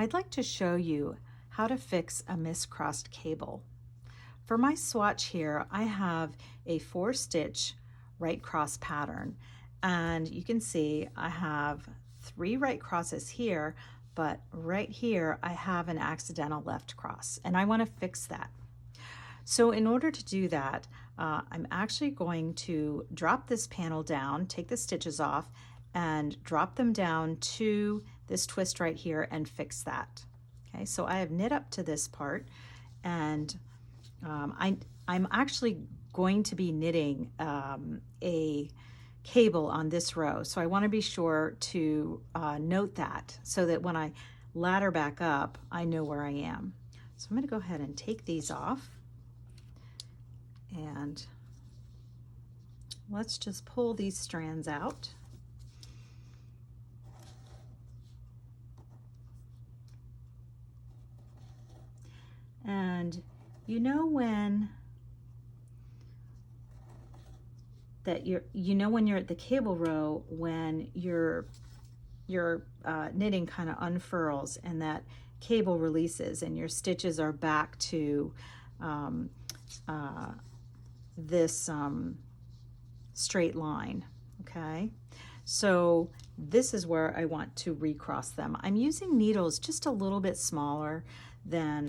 I'd like to show you how to fix a miscrossed cable. For my swatch here, I have a 4-stitch right cross pattern, and you can see I have 3 right crosses here, but right here I have an accidental left cross, and I want to fix that. So in order to do that, I'm actually going to drop this panel down, take the stitches off, and drop them down to this twist right here and fix that. Okay, so I have knit up to this part, and I'm actually going to be knitting a cable on this row, so I want to be sure to note that so that when I ladder back up, I know where I am. So I'm going to go ahead and take these off, and let's just pull these strands out. And you know when you're at the cable row, when your knitting kind of unfurls and that cable releases and your stitches are back to this straight line. Okay, so this is where I want to recross them. I'm using needles just a little bit smaller than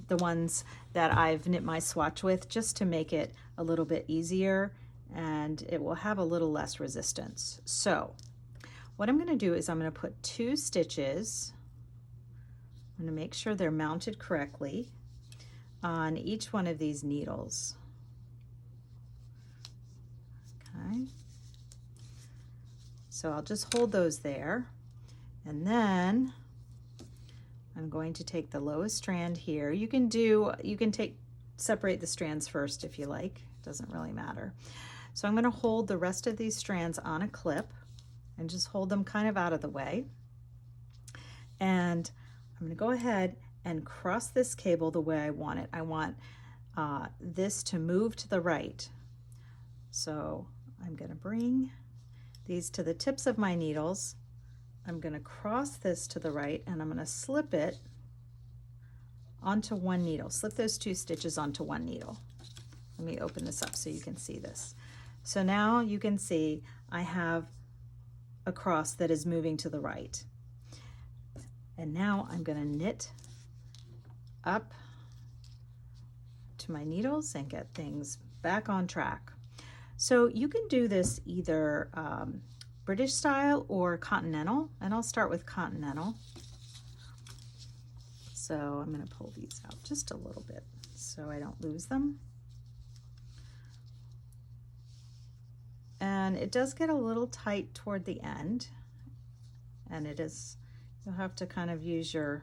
the ones that I've knit my swatch with, just to make it a little bit easier, and it will have a little less resistance. So what I'm going to do is I'm going to put 2 stitches, I'm going to make sure they're mounted correctly on each one of these needles. Okay, so I'll just hold those there, and then I'm going to take the lowest strand here. You can separate the strands first if you like, it doesn't really matter. So I'm going to hold the rest of these strands on a clip and just hold them kind of out of the way. And I'm going to go ahead and cross this cable the way I want it. I want this to move to the right. So I'm going to bring these to the tips of my needles. I'm going to cross this to the right, and I'm going to slip it onto one needle. Slip those 2 stitches onto one needle. Let me open this up so you can see this. So now you can see I have a cross that is moving to the right. And now I'm going to knit up to my needles and get things back on track. So you can do this either British style or continental, and I'll start with continental. So I'm going to pull these out just a little bit so I don't lose them. And it does get a little tight toward the end, and you'll have to kind of use your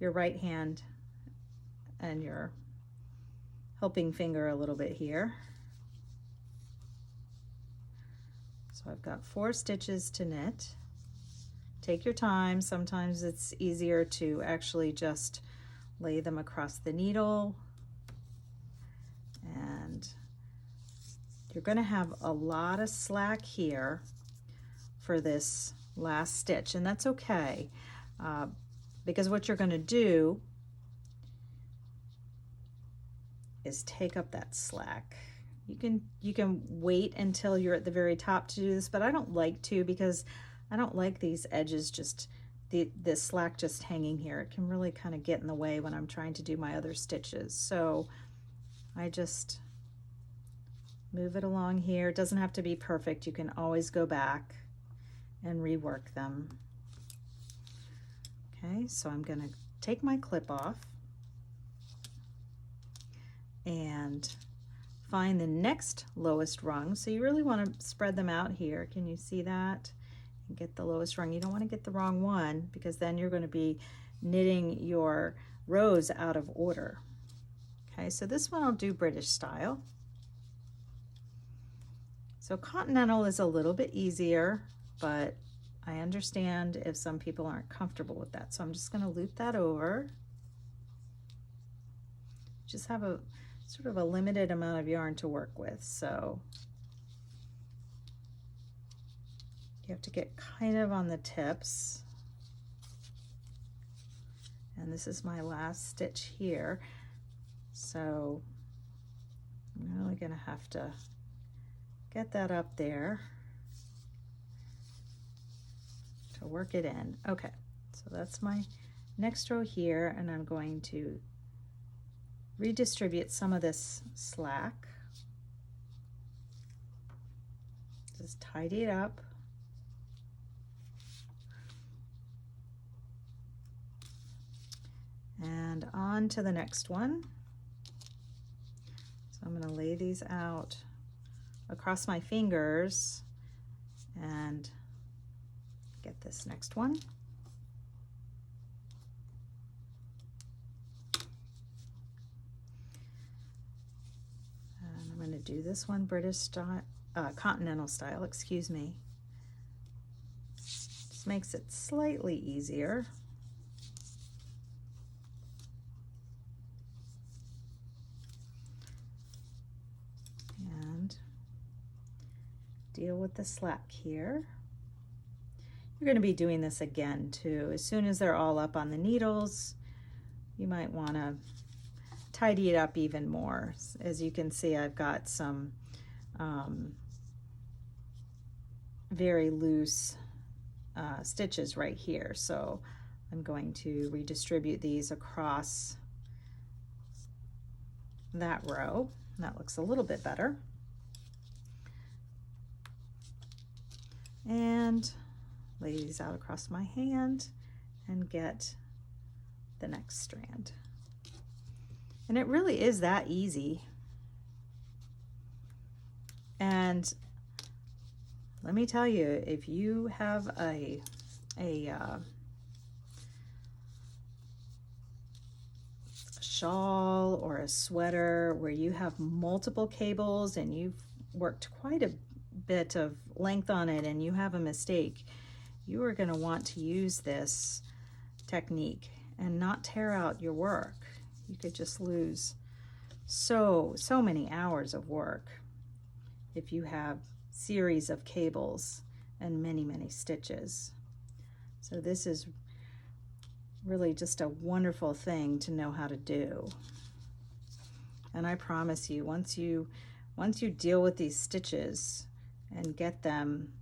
right hand and your helping finger a little bit here. So I've got 4 stitches to knit. Take your time. Sometimes it's easier to actually just lay them across the needle. And you're going to have a lot of slack here for this last stitch, and that's okay, because what you're going to do is take up that slack. You can wait until you're at the very top to do this, but I don't like to, because I don't like these edges the slack just hanging here. It can really kind of get in the way when I'm trying to do my other stitches. So I just move it along here. It doesn't have to be perfect. You can always go back and rework them. Okay, so I'm going to take my clip off and find the next lowest rung. So you really want to spread them out here. Can you see that? And get the lowest rung. You don't want to get the wrong one, because then you're going to be knitting your rows out of order. Okay, so this one I'll do British style. So continental is a little bit easier, but I understand if some people aren't comfortable with that. So I'm just going to loop that over. Just have a sort of a limited amount of yarn to work with, so you have to get kind of on the tips. And this is my last stitch here. So I'm really going to have to get that up there to work it in. Okay, so that's my next row here, and I'm going to redistribute some of this slack. Just tidy it up. And on to the next one. So I'm going to lay these out across my fingers and get this next one. And I'm going to do this one British style, continental style, excuse me. Just makes it slightly easier. Deal with the slack here. You're going to be doing this again too. As soon as they're all up on the needles, you might want to tidy it up even more. As you can see, I've got some very loose stitches right here. So I'm going to redistribute these across that row. That looks a little bit better. And lay these out across my hand and get the next strand. And it really is that easy. And let me tell you, if you have a shawl or a sweater where you have multiple cables and you've worked quite a bit of length on it and you have a mistake, you are going to want to use this technique and not tear out your work. You could just lose so many hours of work if you have series of cables and many stitches. So this is really just a wonderful thing to know how to do. And I promise you, once you deal with these stitches and get them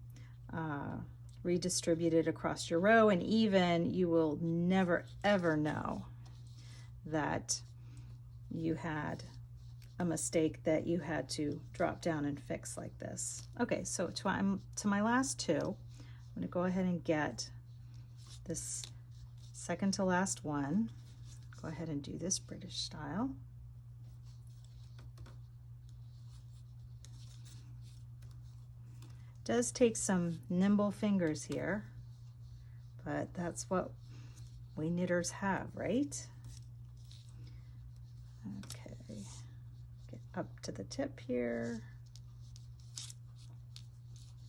redistributed across your row and even, you will never ever know that you had a mistake that you had to drop down and fix like this. Okay, so to my last two, I'm going to go ahead and get this second to last one. Go ahead and do this British style. Does take some nimble fingers here, but that's what we knitters have, right? Okay, get up to the tip here,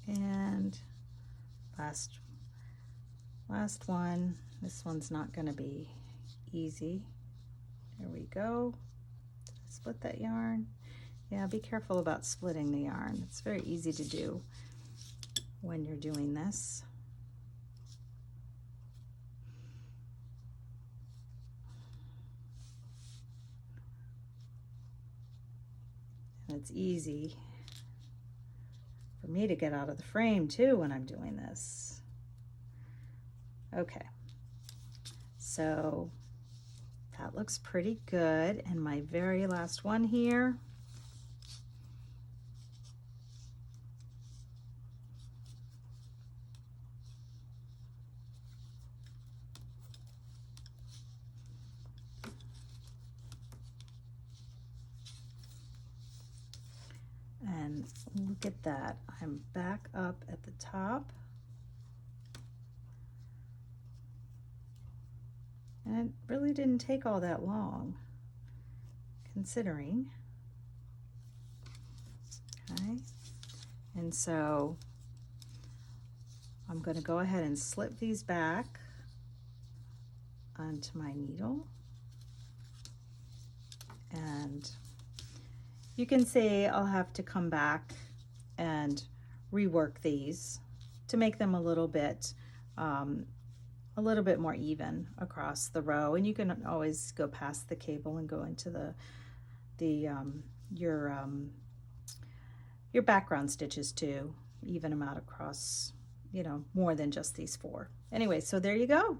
and last one. This one's not going to be easy. There we go. Split that yarn. Yeah, be careful about splitting the yarn. It's very easy to do when you're doing this. And it's easy for me to get out of the frame too when I'm doing this. Okay, so that looks pretty good. And my very last one here, and look at that, I'm back up at the top. And it really didn't take all that long, considering. Okay, and so I'm going to go ahead and slip these back onto my needle. And you can see I'll have to come back and rework these to make them a little bit a little bit more even across the row, and you can always go past the cable and go into your background stitches too, even them out across, you know, more than just these 4. Anyway, so there you go.